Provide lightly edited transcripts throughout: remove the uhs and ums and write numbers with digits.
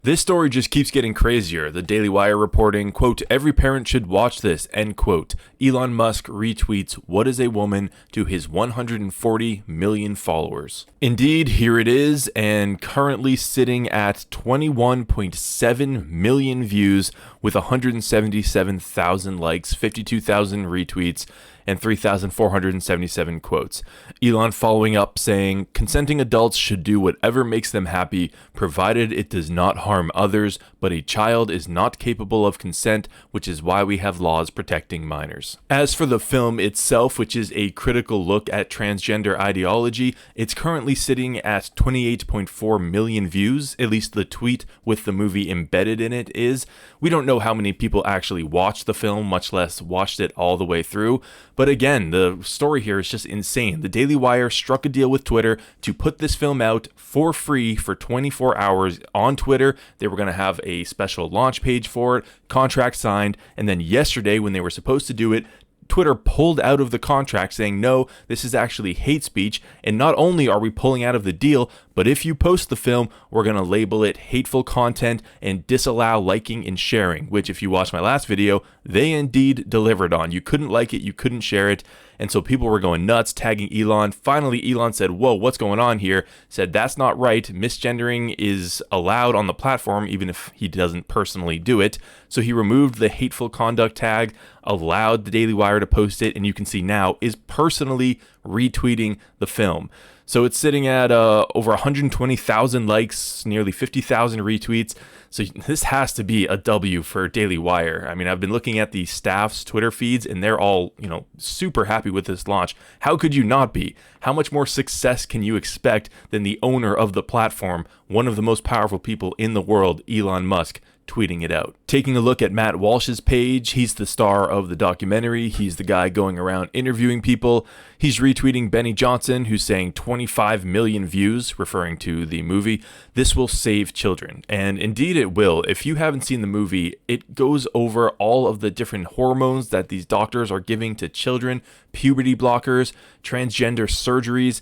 This story just keeps getting crazier. The Daily Wire reporting, quote, every parent should watch this, end quote. Elon Musk retweets what is a woman to his 140 million followers. Indeed, here it is, and currently sitting at 21.7 million views with 177,000 likes, 52,000 retweets, and 3,477 quotes. Elon following up saying, consenting adults should do whatever makes them happy, provided it does not harm others, but a child is not capable of consent, which is why we have laws protecting minors. As for the film itself, which is a critical look at transgender ideology, it's currently sitting at 28.4 million views, at least the tweet with the movie embedded in it is. We don't know how many people actually watched the film, much less watched it all the way through. But again, the story here is just insane. The Daily Wire struck a deal with Twitter to put this film out for free for 24 hours on Twitter. They were going to have a special launch page for it, contract signed, and then yesterday when they were supposed to do it, Twitter pulled out of the contract saying, no, this is actually hate speech, and not only are we pulling out of the deal, but if you post the film, we're going to label it hateful content and disallow liking and sharing, which if you watched my last video, they indeed delivered on. You couldn't like it, you couldn't share it, and so people were going nuts, tagging Elon. Finally, Elon said, whoa, what's going on here? Said, that's not right. Misgendering is allowed on the platform, even if he doesn't personally do it. So he removed the hateful conduct tag, allowed the Daily Wire to post it, and you can see now is personally retweeting the film. So it's sitting at over 120,000 likes, nearly 50,000 retweets. So this has to be a W for Daily Wire. I mean, I've been looking at the staff's Twitter feeds, and they're all, super happy with this launch. How could you not be? How much more success can you expect than the owner of the platform, one of the most powerful people in the world, Elon Musk, tweeting it out? Taking a look at Matt Walsh's page, he's the star of the documentary. He's the guy going around interviewing people. He's retweeting Benny Johnson, who's saying 25 million views, referring to the movie. This will save children. And indeed it will. If you haven't seen the movie, it goes over all of the different hormones that these doctors are giving to children, puberty blockers, transgender surgeries.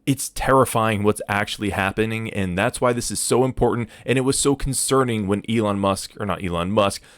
It's terrifying what's actually happening, and that's why this is so important, and it was so concerning when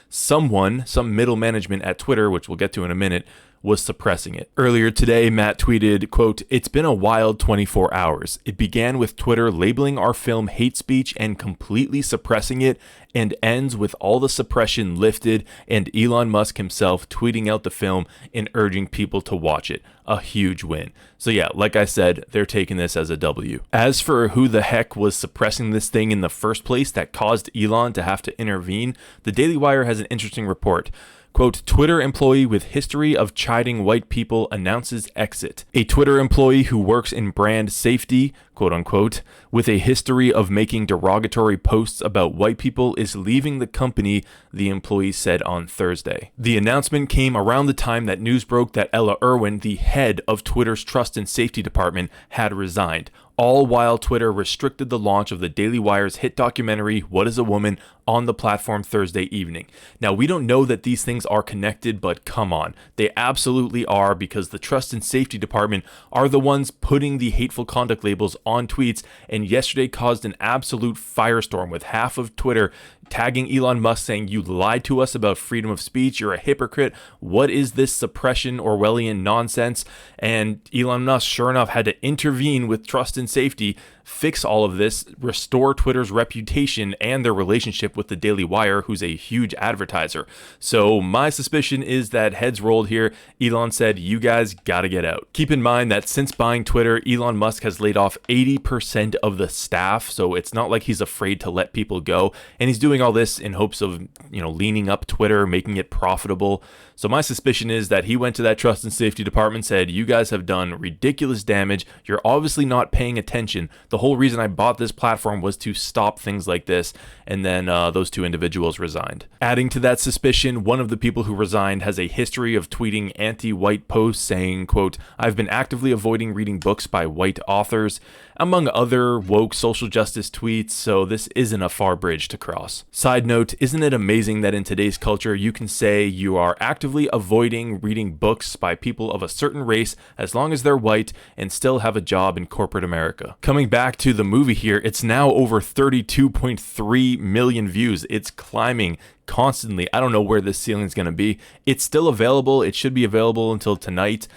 some middle management at Twitter, which we'll get to in a minute, was suppressing it. Earlier today, Matt tweeted, quote, it's been a wild 24 hours. It began with Twitter labeling our film hate speech and completely suppressing it, and ends with all the suppression lifted and Elon Musk himself tweeting out the film and urging people to watch it. A huge win. So yeah, like I said, they're taking this as a W. As for who the heck was suppressing this thing in the first place that caused Elon to have to intervene, the Daily Wire has an interesting report. Quote, Twitter employee with history of chiding white people announces exit. A Twitter employee who works in brand safety, quote unquote, with a history of making derogatory posts about white people is leaving the company, the employee said on Thursday. The announcement came around the time that news broke that Ella Irwin, the head of Twitter's trust and safety department, had resigned. All while Twitter restricted the launch of the Daily Wire's hit documentary, What is a Woman, on the platform Thursday evening. Now, we don't know that these things are connected, but come on. They absolutely are, because the Trust and Safety Department are the ones putting the hateful conduct labels on tweets, and yesterday caused an absolute firestorm with half of Twitter tagging Elon Musk saying, you lied to us about freedom of speech, you're a hypocrite, what is this suppression Orwellian nonsense? And Elon Musk, sure enough, had to intervene with Trust and Safety, fix all of this, restore Twitter's reputation and their relationship with the Daily Wire, who's a huge advertiser. So my suspicion is that heads rolled here. Elon said, you guys gotta get out. Keep in mind that since buying Twitter, Elon Musk has laid off 80% of the staff, so it's not like he's afraid to let people go, and he's doing all this in hopes of, leaning up Twitter, making it profitable. So my suspicion is that he went to that Trust and Safety Department, said, you guys have done ridiculous damage, you're obviously not paying attention. The whole reason I bought this platform was to stop things like this, and then those two individuals resigned. Adding to that suspicion, one of the people who resigned has a history of tweeting anti-white posts saying, quote, I've been actively avoiding reading books by white authors, among other woke social justice tweets, so this isn't a far bridge to cross. Side note, isn't it amazing that in today's culture you can say you are actively avoiding reading books by people of a certain race as long as they're white and still have a job in corporate America? Coming back to the movie here, it's now over 32.3 million views. It's climbing constantly. I don't know where this ceiling is going to be. It's still available. It should be available until tonight,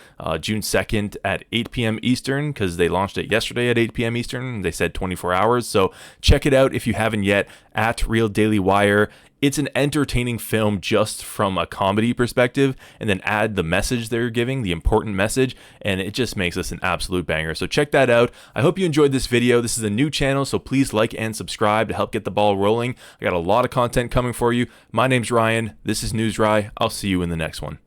June 2nd at 8 p.m. Eastern, because they launched it yesterday at 8 p.m. Eastern. They said 24 hours. So check it out if you haven't yet at Real Daily Wire. It's an entertaining film just from a comedy perspective, and then add the message they're giving, the important message, and it just makes this an absolute banger. So check that out. I hope you enjoyed this video. This is a new channel, so please like and subscribe to help get the ball rolling. I got a lot of content coming for you. My name's Ryan. This is News Rye. I'll see you in the next one.